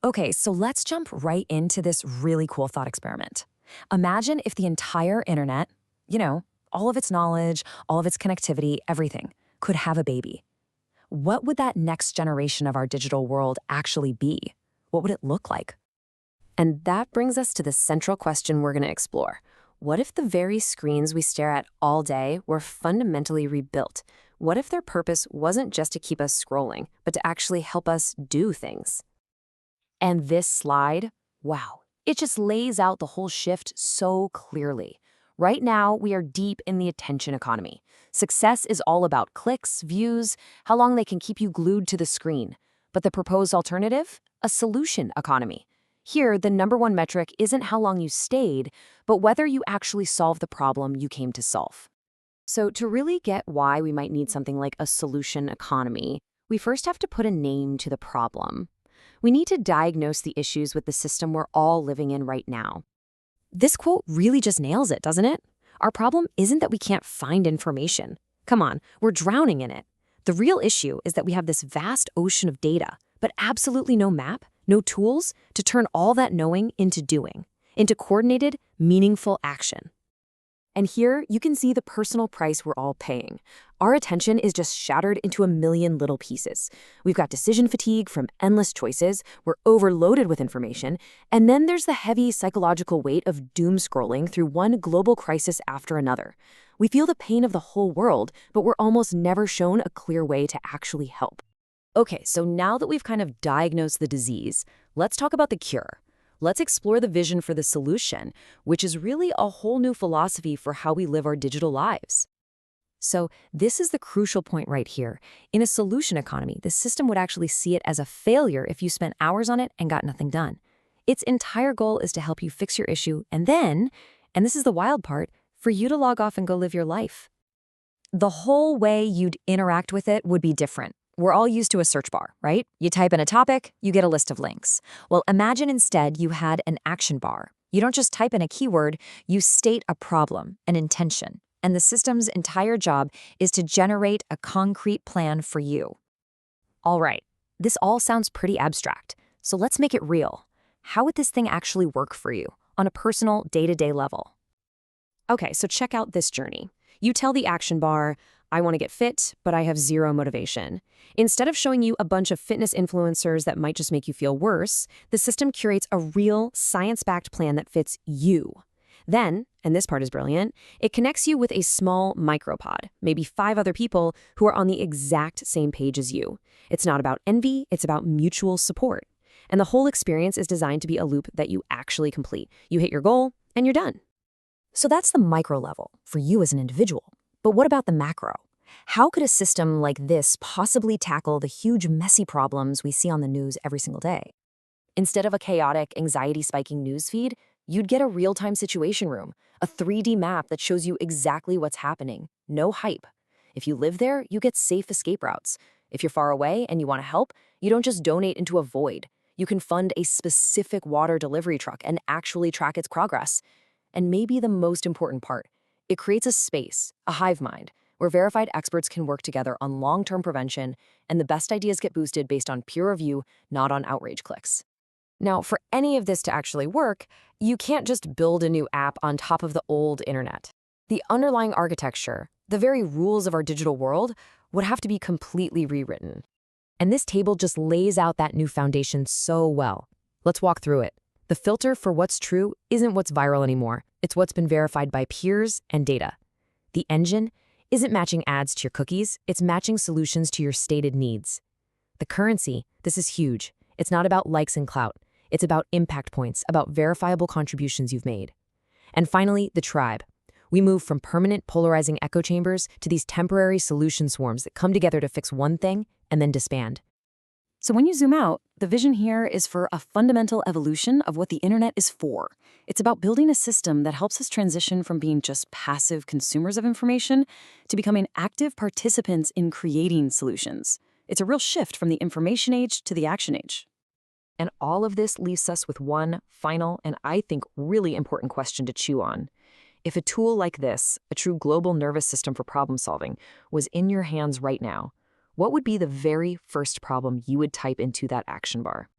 Okay, so let's jump right into this really cool thought experiment. Imagine if the entire internet, you know, all of its knowledge, all of its connectivity, everything, could have a baby. What would that next generation of our digital world actually be? What would it look like? And that brings us to the central question we're going to explore. What if the very screens we stare at all day were fundamentally rebuilt? What if their purpose wasn't just to keep us scrolling, but to actually help us do things? And this slide, wow, it just lays out the whole shift so clearly. Right now, we are deep in the attention economy. Success is all about clicks, views, how long they can keep you glued to the screen. But the proposed alternative? A solution economy. Here, the number one metric isn't how long you stayed, but whether you actually solved the problem you came to solve. So, to really get why we might need something like a solution economy, we first have to put a name to the problem. We need to diagnose the issues with the system we're all living in right now. This quote really just nails it, doesn't it? Our problem isn't that we can't find information. Come on, we're drowning in it. The real issue is that we have this vast ocean of data, but absolutely no map, no tools to turn all that knowing into doing, into coordinated, meaningful action. And here, you can see the personal price we're all paying. Our attention is just shattered into a million little pieces. We've got decision fatigue from endless choices, we're overloaded with information, and then there's the heavy psychological weight of doom scrolling through one global crisis after another. We feel the pain of the whole world, but we're almost never shown a clear way to actually help. Okay, so now that we've kind of diagnosed the disease, let's talk about the cure. Let's explore the vision for the solution, which is really a whole new philosophy for how we live our digital lives. So this is the crucial point right here. In a solution economy, the system would actually see it as a failure if you spent hours on it and got nothing done. Its entire goal is to help you fix your issue and then, and this is the wild part, for you to log off and go live your life. The whole way you'd interact with it would be different. We're all used to a search bar, right? You type in a topic, you get a list of links. Well, imagine instead you had an action bar. You don't just type in a keyword, you state a problem, an intention. And the system's entire job is to generate a concrete plan for you. All right, this all sounds pretty abstract, so let's make it real. How would this thing actually work for you on a personal, day-to-day level? Okay, so check out this journey. You tell the action bar, I want to get fit, but I have zero motivation. Instead of showing you a bunch of fitness influencers that might just make you feel worse, the system curates a real, science-backed plan that fits you. Then, and this part is brilliant, it connects you with a small micropod, maybe 5 other people who are on the exact same page as you. It's not about envy, it's about mutual support. And the whole experience is designed to be a loop that you actually complete. You hit your goal, and you're done. So that's the micro level, for you as an individual. But what about the macro? How could a system like this possibly tackle the huge, messy problems we see on the news every single day? Instead of a chaotic, anxiety-spiking newsfeed, you'd get a real-time situation room, a 3D map that shows you exactly what's happening. No hype. If you live there, you get safe escape routes. If you're far away and you want to help, you don't just donate into a void. You can fund a specific water delivery truck and actually track its progress. And maybe the most important part, it creates a space, a hive mind, where verified experts can work together on long-term prevention, and the best ideas get boosted based on peer review, not on outrage clicks. Now, for any of this to actually work, you can't just build a new app on top of the old internet. The underlying architecture, the very rules of our digital world, would have to be completely rewritten. And this table just lays out that new foundation so well. Let's walk through it. The filter for what's true isn't what's viral anymore. It's what's been verified by peers and data. The engine isn't matching ads to your cookies, it's matching solutions to your stated needs. The currency, this is huge. It's not about likes and clout. It's about impact points, about verifiable contributions you've made. And finally, the tribe. We move from permanent polarizing echo chambers to these temporary solution swarms that come together to fix one thing and then disband. So when you zoom out, the vision here is for a fundamental evolution of what the internet is for. It's about building a system that helps us transition from being just passive consumers of information to becoming active participants in creating solutions. It's a real shift from the information age to the action age. And all of this leaves us with one final and I think really important question to chew on. If a tool like this, a true global nervous system for problem solving, was in your hands right now, what would be the very first problem you would type into that action bar?